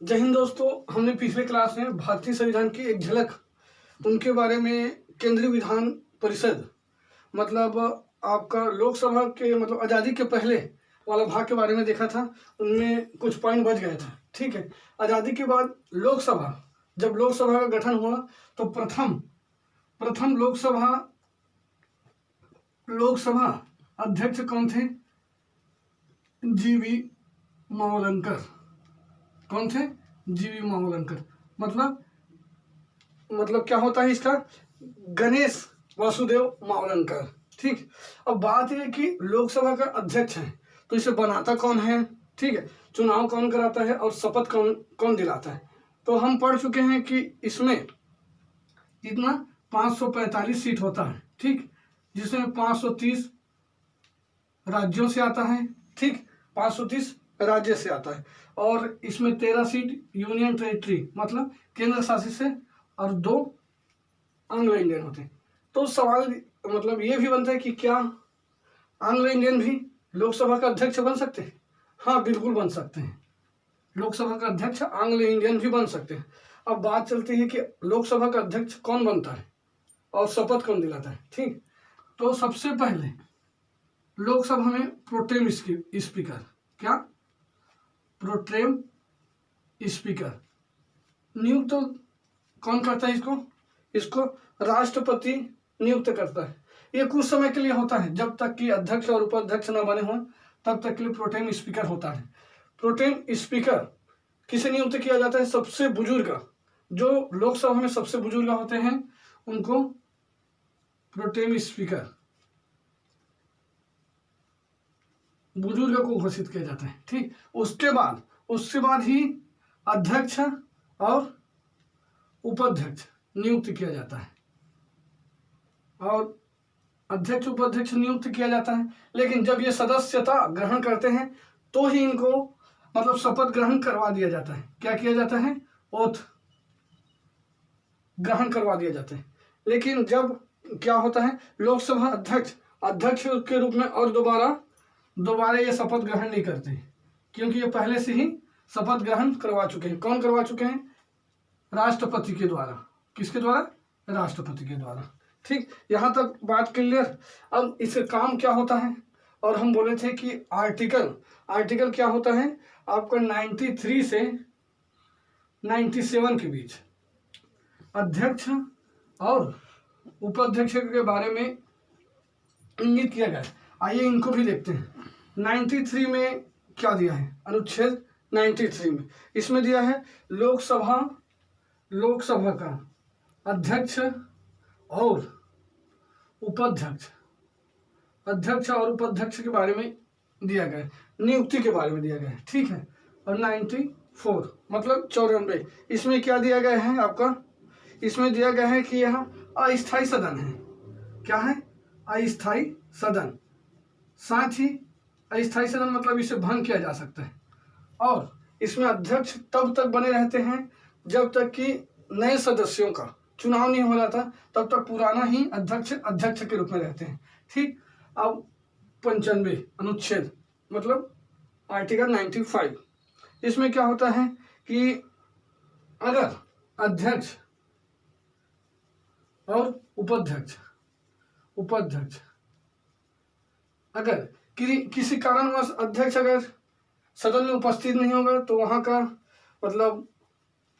जय हिंद दोस्तों। हमने पिछले क्लास में भारतीय संविधान की एक झलक, उनके बारे में केंद्रीय विधान परिषद मतलब आपका लोकसभा के मतलब आज़ादी के पहले वाला भाग के बारे में देखा था। उनमें कुछ पॉइंट बच गए थे। ठीक है, आज़ादी के बाद लोकसभा, जब लोकसभा का गठन हुआ तो प्रथम लोकसभा अध्यक्ष कौन थे? जीवी मावलंकर। कौन थे? जीवी मावलंकर। मतलब क्या होता है इसका? गणेश वासुदेव मावलंकर। ठीक, अब बात यह कि लोकसभा का अध्यक्ष है तो इसे बनाता कौन है? ठीक है, चुनाव कौन कराता है और शपथ कौन दिलाता है? तो हम पढ़ चुके हैं कि इसमें कितना 545 सीट होता है। ठीक, जिसमें 530 राज्यों से आता है। ठीक, 530 राज्य से आता है और इसमें 13 सीट यूनियन टेरिटरी मतलब केंद्र शासित से और 2 एंग्लो इंडियन होते हैं। तो सवाल मतलब ये भी बनता है कि क्या एंग्लो इंडियन भी लोकसभा का अध्यक्ष बन सकते हैं? हाँ, बिल्कुल बन सकते हैं। लोकसभा का अध्यक्ष एंग्लो इंडियन भी बन सकते हैं। अब बात चलती है कि लोकसभा का अध्यक्ष कौन बनता है और शपथ कौन दिलाता है। ठीक, तो सबसे पहले लोकसभा में प्रोटेम स्पीकर, क्या प्रोटेम स्पीकर नियुक्त तो कौन करता है? इसको राष्ट्रपति नियुक्त करता है। ये कुछ समय के लिए होता है, जब तक कि अध्यक्ष और उपाध्यक्ष न बने हों तब तक के लिए प्रोटेम स्पीकर होता है। प्रोटेम स्पीकर किसे नियुक्त किया जाता है? सबसे बुजुर्ग, जो लोकसभा में सबसे बुजुर्ग होते हैं उनको प्रोटेम स्पीकर, बुजुर्ग को घोषित किया जाता है। ठीक, उसके बाद ही अध्यक्ष और उपाध्यक्ष नियुक्त किया जाता है और अध्यक्ष उपाध्यक्ष नियुक्त किया जाता है। लेकिन जब ये सदस्यता ग्रहण करते हैं तो ही इनको मतलब शपथ ग्रहण करवा दिया जाता है। क्या किया जाता है? ओथ ग्रहण करवा दिया जाता है। लेकिन जब क्या होता है, लोकसभा अध्यक्ष के रूप में और दोबारा ये शपथ ग्रहण नहीं करते, क्योंकि ये पहले से ही शपथ ग्रहण करवा चुके हैं। कौन करवा चुके हैं? राष्ट्रपति के द्वारा। किसके द्वारा? राष्ट्रपति के द्वारा। ठीक, यहाँ तक बात क्लियर। अब इससे काम क्या होता है? और हम बोले थे कि आर्टिकल क्या होता है आपका 93 से 97 के बीच अध्यक्ष और उपाध्यक्ष के बारे में इंगित किया गया है। आइए इनको भी देखते हैं। 93 में क्या दिया है? अनुच्छेद 93 में इसमें दिया है लोकसभा का अध्यक्ष और उपाध्यक्ष के बारे में दिया गया है, नियुक्ति के बारे में दिया गया है। ठीक है, और 94 मतलब 94 इसमें क्या दिया गया है आपका? इसमें दिया गया है कि यह अस्थायी सदन है। क्या है? अस्थायी सदन। साथ ही अस्थायी सदन मतलब इसे भंग किया जा सकता है और इसमें अध्यक्ष तब तक बने रहते हैं जब तक कि नए सदस्यों का चुनाव नहीं हो रहा था, तब तक पुराना ही अध्यक्ष के रूप में रहते हैं। ठीक, अब 95 अनुच्छेद मतलब आर्टिकल 95 इसमें क्या होता है कि अगर अध्यक्ष और उपाध्यक्ष अगर किसी कारणवश अध्यक्ष अगर सदन में उपस्थित नहीं होगा तो वहां का मतलब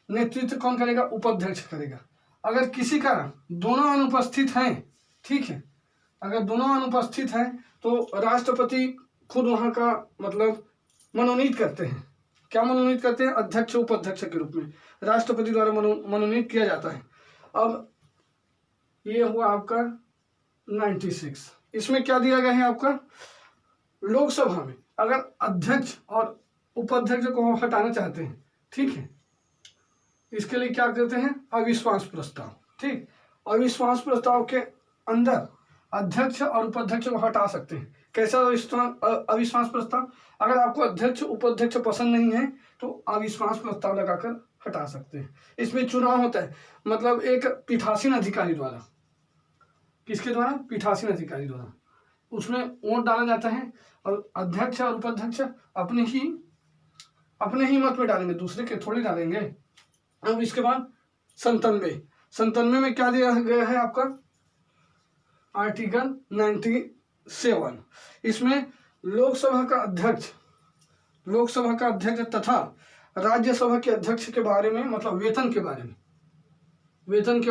नेतृत्व कौन करेगा? उपाध्यक्ष करेगा। अगर किसी कारण दोनों अनुपस्थित हैं, ठीक है, अगर दोनों अनुपस्थित हैं तो राष्ट्रपति खुद वहां का मतलब मनोनीत करते हैं। क्या मनोनीत करते हैं? अध्यक्ष उपाध्यक्ष के रूप में राष्ट्रपति द्वारा मनोनीत किया जाता है। अब ये हुआ आपका 96। इसमें क्या दिया गया है आपका? लोकसभा में अगर अध्यक्ष और उपाध्यक्ष को हटाना चाहते हैं, ठीक है, इसके लिए क्या करते हैं? अविश्वास प्रस्ताव। ठीक, अविश्वास प्रस्ताव के अंदर अध्यक्ष और उपाध्यक्ष को हटा सकते हैं। कैसा अविश्वास प्रस्ताव? अगर आपको अध्यक्ष उपाध्यक्ष पसंद नहीं है तो अविश्वास प्रस्ताव लगाकर हटा सकते हैं। इसमें चुनाव होता है मतलब एक पीठासीन अधिकारी द्वारा। किसके द्वारा? पीठासीन अधिकारी द्वारा। उसमें वोट डाला जाता है और अध्यक्ष और उपाध्यक्ष अपने ही मत में डालेंगे, दूसरे के थोड़ी डालेंगे। अब इसके बाद 97 में क्या दिया गया है आपका आर्टिकल 97। इसमें लोकसभा का अध्यक्ष तथा राज्यसभा के अध्यक्ष के बारे में, मतलब वेतन के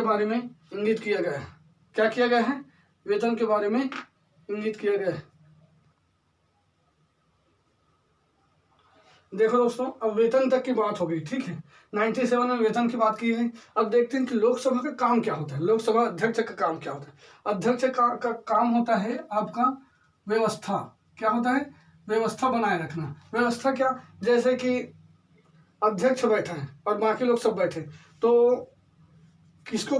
बारे में इंगित किया गया है। क्या किया गया है? वेतन के बारे में इंगित किया गया है। देखो दोस्तों, अब वेतन तक की बात हो गई, ठीक है। 97 में वेतन की बात की है। अब देखते हैं कि लोकसभा का काम क्या होता है, लोकसभा अध्यक्ष का काम क्या होता है। अध्यक्ष का काम होता है आपका व्यवस्था। क्या होता है? व्यवस्था बनाए रखना। व्यवस्था क्या? जैसे कि अध्यक्ष बैठा है और बाकी लोग सब बैठे, तो किसको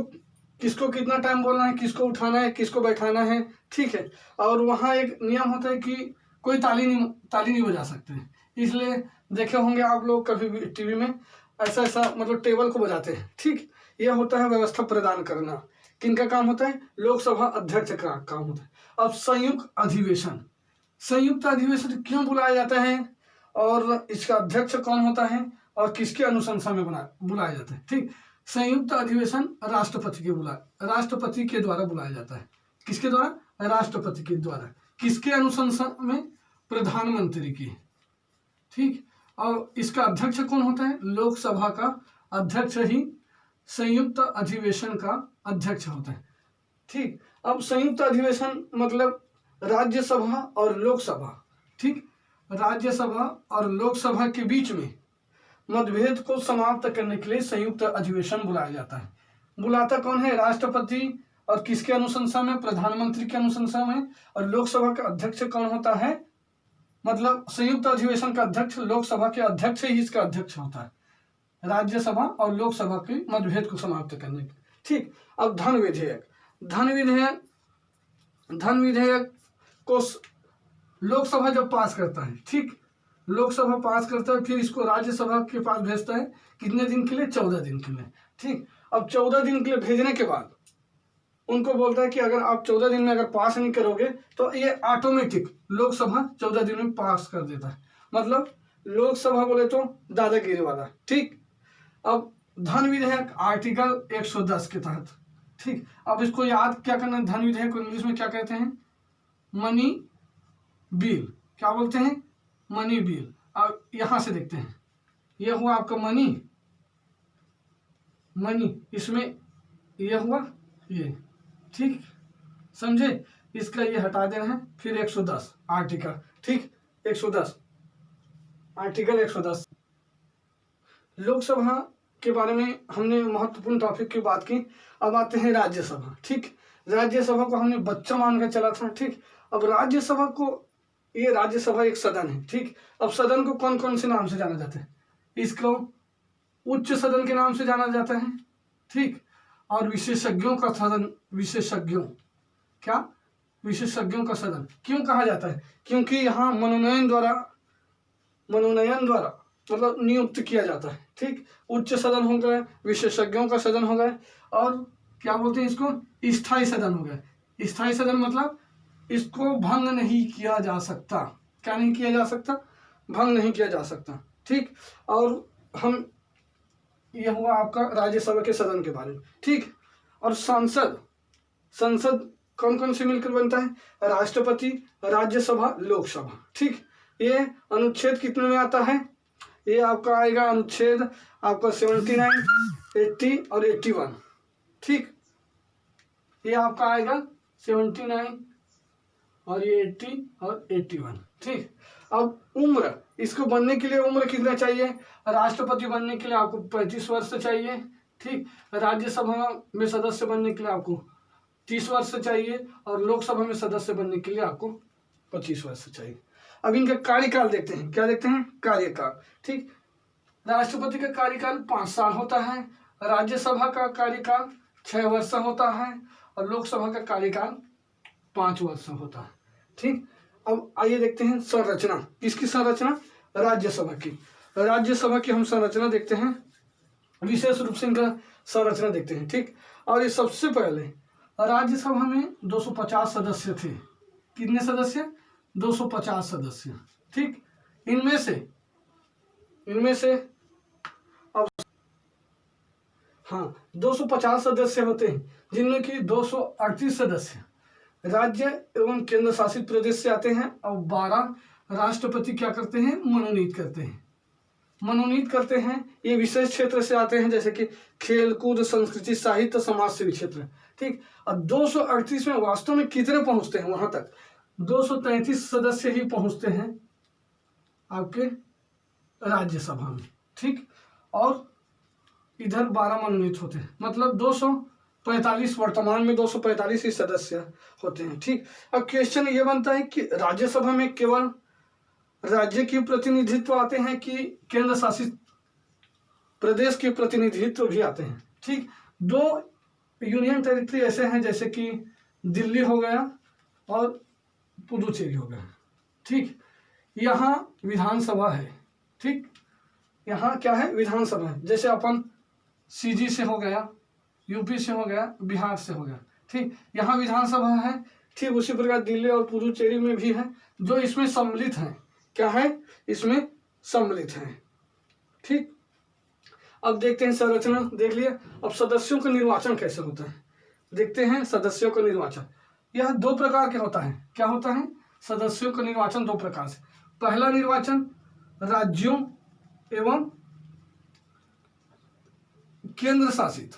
कितना टाइम बोलना है, किसको उठाना है, किसको बैठाना है, ठीक है। और वहाँ एक नियम होता है कि कोई ताली नहीं बजा सकते हैं। इसलिए देखे होंगे आप लोग कभी भी टीवी में ऐसा मतलब टेबल को बजाते हैं, ठीक। यह होता है व्यवस्था प्रदान करना। किनका काम होता है? लोकसभा अध्यक्ष का काम होता है। अब संयुक्त अधिवेशन क्यों बुलाया जाता है और इसका अध्यक्ष कौन होता है और किसके अनुशंसा में बुलाया जाता है, ठीक। संयुक्त अधिवेशन राष्ट्रपति के द्वारा बुलाया जाता है। किसके द्वारा? राष्ट्रपति के द्वारा। किसके अनुशंसा में? प्रधानमंत्री की, ठीक। और इसका अध्यक्ष कौन होता है? लोकसभा का अध्यक्ष ही संयुक्त अधिवेशन का अध्यक्ष होता है, ठीक। अब संयुक्त अधिवेशन मतलब राज्यसभा और लोकसभा, ठीक। राज्यसभा और लोकसभा के बीच में मतभेद को समाप्त करने के लिए संयुक्त अधिवेशन बुलाया जाता है। बुलाता कौन है? राष्ट्रपति। और किसके अनुशंसा में? प्रधानमंत्री के अनुशंसा में। और लोकसभा का अध्यक्ष कौन होता है? मतलब संयुक्त अधिवेशन का अध्यक्ष लोकसभा के अध्यक्ष ही इसका अध्यक्ष होता है, राज्यसभा और लोकसभा के मतभेद को समाप्त करने के, ठीक। अब धन विधेयक को लोकसभा जब पास करता है, ठीक, लोकसभा पास करता है, फिर इसको राज्यसभा के पास भेजता है। कितने दिन के लिए? 14 दिन के लिए, ठीक। अब 14 दिन के लिए भेजने के बाद उनको बोलता है कि अगर आप 14 दिन में अगर पास नहीं करोगे तो ये ऑटोमेटिक लोकसभा 14 दिन में पास कर देता है। मतलब लोकसभा बोले तो दादागिरी वाला, ठीक। अब धन विधेयक आर्टिकल 110 के तहत, ठीक। अब इसको याद क्या करना है? धन विधेयक को इंग्लिश में क्या कहते हैं? Money bill. क्या बोलते हैं? Money bill. अब यहां से देखते हैं, यह हुआ आपका मनी, इसमें यह हुआ ये, ठीक, समझे। इसका ये हटा देना है। फिर 110 आर्टिकल, ठीक, 110 आर्टिकल 110। लोकसभा के बारे में हमने महत्वपूर्ण टॉपिक की बात की। अब आते हैं राज्यसभा, ठीक। राज्यसभा को हमने बच्चा मानकर चला था, ठीक। अब राज्यसभा को, ये राज्यसभा एक सदन है, ठीक। अब सदन को कौन कौन से नाम से जाना जाता है? इसको उच्च सदन के नाम से जाना जाता है, ठीक। और विशेषज्ञों का सदन, विशेषज्ञों का सदन क्यों कहा जाता है? क्योंकि यहाँ मनोनयन द्वारा मतलब नियुक्त किया जाता है, ठीक। उच्च सदन हो गए, विशेषज्ञों का सदन हो गए, और क्या बोलते हैं इसको? स्थायी सदन हो गए। स्थायी सदन मतलब इसको भंग नहीं किया जा सकता। क्या नहीं किया जा सकता? भंग नहीं किया जा सकता, ठीक। और हम, यह हुआ आपका राज्यसभा के सदन के बारे में, ठीक। और संसद कौन कौन से मिलकर बनता है? राष्ट्रपति, राज्यसभा, लोकसभा, ठीक। ये अनुच्छेद कितने में आता है? ये आपका आएगा अनुच्छेद आपका 79, 80 और 81, ठीक। ये आपका आएगा 79 और ये 80 और 81, ठीक। अब उम्र, इसको बनने के लिए उम्र कितना चाहिए? राष्ट्रपति बनने के लिए आपको 35 वर्ष चाहिए, ठीक। राज्यसभा में सदस्य बनने के लिए आपको 30 वर्ष चाहिए, और लोकसभा में सदस्य बनने के लिए आपको 25 वर्ष चाहिए। अब इनका कार्यकाल देखते हैं। क्या देखते हैं? कार्यकाल, ठीक। राष्ट्रपति का कार्यकाल 5 साल होता है, राज्यसभा का कार्यकाल 6 वर्ष होता है, और लोकसभा का कार्यकाल 5 वर्ष होता है, ठीक। अब आइए देखते हैं संरचना। किसकी संरचना? राज्यसभा की। राज्यसभा की हम संरचना देखते हैं, विशेष रूप से इनका संरचना देखते हैं, ठीक। और ये सबसे पहले राज्यसभा में 250 सदस्य थे। कितने सदस्य? 250 सदस्य, ठीक। इनमें से इनमें से अब हाँ 250 सदस्य होते हैं, जिनमें कि 238 सदस्य राज्य एवं केंद्र शासित प्रदेश से आते हैं और 12 राष्ट्रपति क्या करते हैं, मनोनीत करते हैं। ये विशेष क्षेत्र से आते हैं, जैसे कि खेल कूद, संस्कृति, साहित्य, समाज सेवी क्षेत्र, ठीक। और 238 में वास्तव में कितने पहुंचते हैं वहां तक, 233 सदस्य ही पहुंचते हैं आपके राज्यसभा में, ठीक। और इधर 12 मनोनीत होते हैं, मतलब 245, वर्तमान में 245 ही सदस्य होते हैं, ठीक। अब क्वेश्चन ये बनता है कि राज्यसभा में केवल राज्य की प्रतिनिधित्व आते हैं कि केंद्र शासित प्रदेश के प्रतिनिधित्व भी आते हैं, ठीक। 2 यूनियन टेरिटरी ऐसे हैं, जैसे कि दिल्ली हो गया और पुदुचेरी हो गया, ठीक। यहाँ विधानसभा है, ठीक। यहाँ क्या है, विधानसभा है। जैसे अपन सीजी से हो गया, यूपी से हो गया, बिहार से हो गया, ठीक। यहाँ विधानसभा है, ठीक। उसी प्रकार दिल्ली और पुदुचेरी में भी है, जो इसमें सम्मिलित हैं। क्या है, इसमें सम्मिलित हैं, ठीक। अब देखते हैं संरचना, देख लिया। अब सदस्यों का निर्वाचन कैसे होता है, देखते हैं सदस्यों का निर्वाचन। यह 2 प्रकार के होता है। क्या होता है, सदस्यों का निर्वाचन 2 प्रकार से। पहला निर्वाचन राज्यों एवं केंद्र शासित,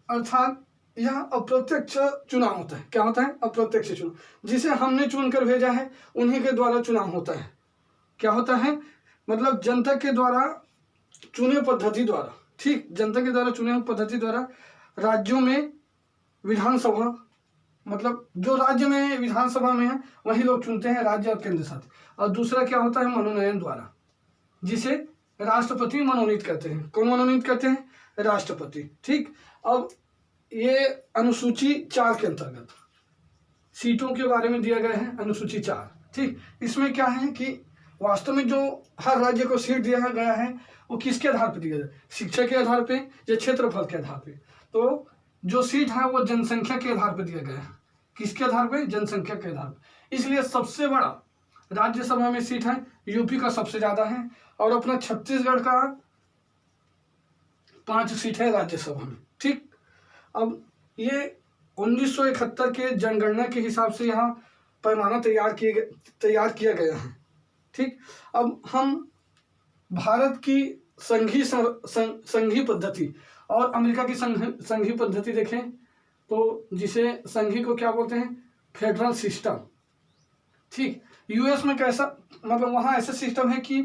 अर्थात यह अप्रत्यक्ष चुनाव होता है। क्या होता है, अप्रत्यक्ष चुनाव, जिसे हमने चुनकर भेजा है उन्हीं के द्वारा चुनाव होता है। क्या होता है, मतलब जनता के द्वारा चुने पद्धति द्वारा, ठीक। जनता के द्वारा चुने पद्धति द्वारा राज्यों में विधानसभा, मतलब जो राज्य में विधानसभा में है वही लोग चुनते हैं, राज्य और केंद्र शासित। और दूसरा क्या होता है, मनोनयन द्वारा, जिसे राष्ट्रपति मनोनीत करते हैं। कौन मनोनीत करते हैं, राष्ट्रपति, ठीक। अब ये अनुसूची 4 के अंतर्गत सीटों के बारे में दिया गया है, अनुसूची 4, ठीक। इसमें क्या है कि वास्तव में जो हर राज्य को सीट दिया गया है वो किसके आधार पर दिया जाए, शिक्षा के आधार पे या क्षेत्रफल के आधार पे। तो जो सीट है वो जनसंख्या के आधार पर दिया गया है। किसके आधार पे, जनसंख्या के आधार पर। इसलिए सबसे बड़ा राज्यसभा में सीट है, यूपी का सबसे ज्यादा है, और अपना छत्तीसगढ़ का 5 सीट है राज्यसभा में, ठीक। अब ये 1971 के जनगणना के हिसाब से यहाँ पैमाना तैयार किया गया है, ठीक। अब हम भारत की संघीय पद्धति और अमेरिका की संघीय पद्धति देखें तो जिसे संघीय को क्या बोलते हैं, फेडरल सिस्टम, ठीक। यूएस में कैसा, मतलब वहाँ ऐसा सिस्टम है कि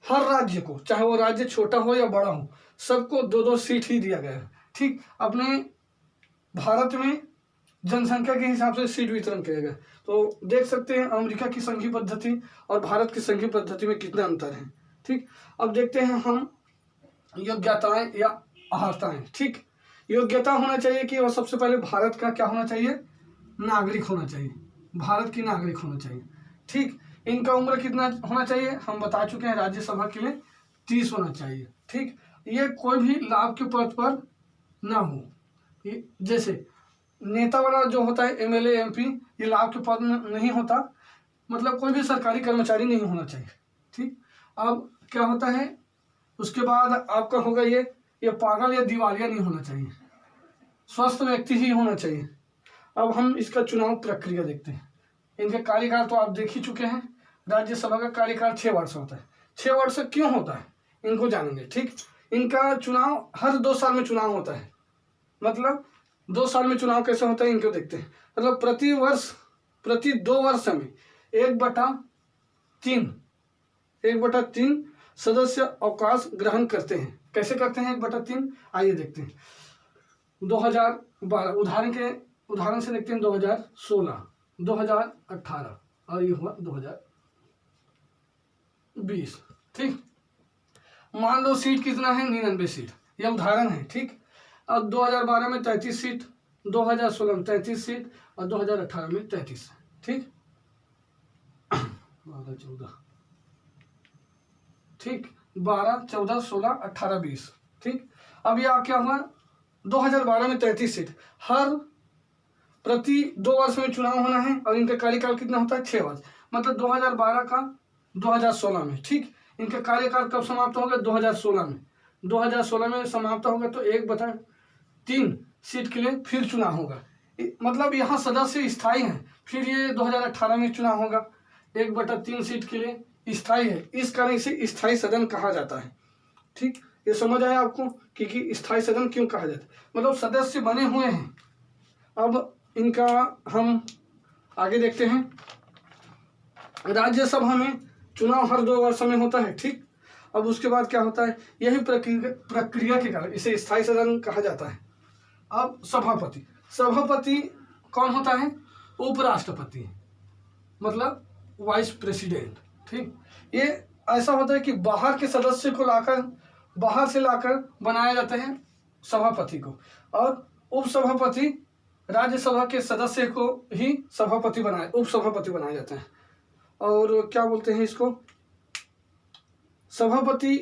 हर राज्य को, चाहे वो राज्य छोटा हो या बड़ा हो, सबको 2-2 सीट ही दिया गया है, ठीक। अपने भारत में जनसंख्या के हिसाब से सीट वितरण किया गया। तो देख सकते हैं अमेरिका की संघीय पद्धति और भारत की संघीय पद्धति में कितना अंतर है, ठीक। अब देखते हैं हम योग्यताएं या अर्हताएं, ठीक। योग्यता होना चाहिए कि, और सबसे पहले भारत का क्या होना चाहिए, नागरिक होना चाहिए, भारत की नागरिक होना चाहिए, ठीक। इनका उम्र कितना होना चाहिए, हम बता चुके हैं, राज्यसभा के लिए 30 होना चाहिए, ठीक। ये कोई भी लाभ के पद पर ना हो, जैसे नेता वाला जो होता है एमएलए एमपी, ये लाभ के पद में नहीं होता, मतलब कोई भी सरकारी कर्मचारी नहीं होना चाहिए, ठीक। अब क्या होता है, उसके बाद आपका होगा ये पागल या दिवालिया नहीं होना चाहिए, स्वस्थ व्यक्ति ही होना चाहिए। अब हम इसका चुनाव प्रक्रिया देखते हैं। इनके कार्यकाल तो आप देख ही चुके हैं, राज्यसभा का कार्यकाल 6 वर्ष होता है। 6 वर्ष क्यों होता है इनको जानेंगे, ठीक। इनका चुनाव हर 2 साल में चुनाव होता है, मतलब 2 साल में चुनाव कैसे होता है इनको देखते हैं। मतलब प्रति 2 वर्ष में 1/3 सदस्य अवकाश ग्रहण करते हैं। कैसे करते हैं 1/3, आइए देखते हैं। 2012 उदाहरण से देखते हैं, 2016, 2018 और ये हुआ 2020, ठीक। मान लो सीट कितना है, 99 सीट, यह उदाहरण है, ठीक। अब 2012 में 33 सीट, 2016 में 33 सीट और 2018 में 33, ठीक। 14, ठीक, 12, 14, 16, 18, 20, ठीक। अब यह क्या हुआ, 2012 में 33 सीट, हर प्रति 2 वर्ष में चुनाव होना है, और इनका कार्यकाल कितना होता है, 6 वर्ष। मतलब 2012 का 2016 में, ठीक। इनका कार्यकाल कब समाप्त हो गया? 2016 में। 2016 में समाप्त होगा तो 1/3 सीट के लिए फिर चुनाव होगा। मतलब यहाँ सदस्य स्थायी हैं। फिर ये 2018 में चुनाव होगा, 1/3 सीट के लिए स्थायी है, इस कारण इसे स्थायी सदन कहा जाता है, ठीक। ये समझ आया आपको कि स्थायी सदन क्यों कहा जाता है? मतलब सदस्य बने हुए हैं। अब इनका हम आगे देखते हैं। राज्यसभा में चुनाव हर 2 वर्ष में होता है, ठीक। अब उसके बाद क्या होता है? यही प्रक्रिया के कारण इसे स्थायी सदन कहा जाता है। अब सभापति, सभापति कौन होता है? उपराष्ट्रपति, मतलब वाइस प्रेसिडेंट, ठीक। ये ऐसा होता है कि बाहर के सदस्य को बाहर से लाकर बनाया जाता है सभापति को, और उपसभापति राज्यसभा के सदस्य को ही उपसभापति बनाया जाता है। और क्या बोलते हैं इसको? सभापति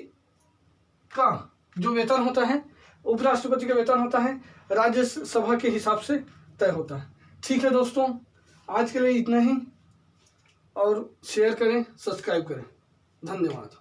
का जो वेतन होता है, उपराष्ट्रपति का वेतन होता है, राज्यसभा के हिसाब से तय होता है। ठीक है दोस्तों, आज के लिए इतना ही, और शेयर करें, सब्सक्राइब करें। धन्यवाद।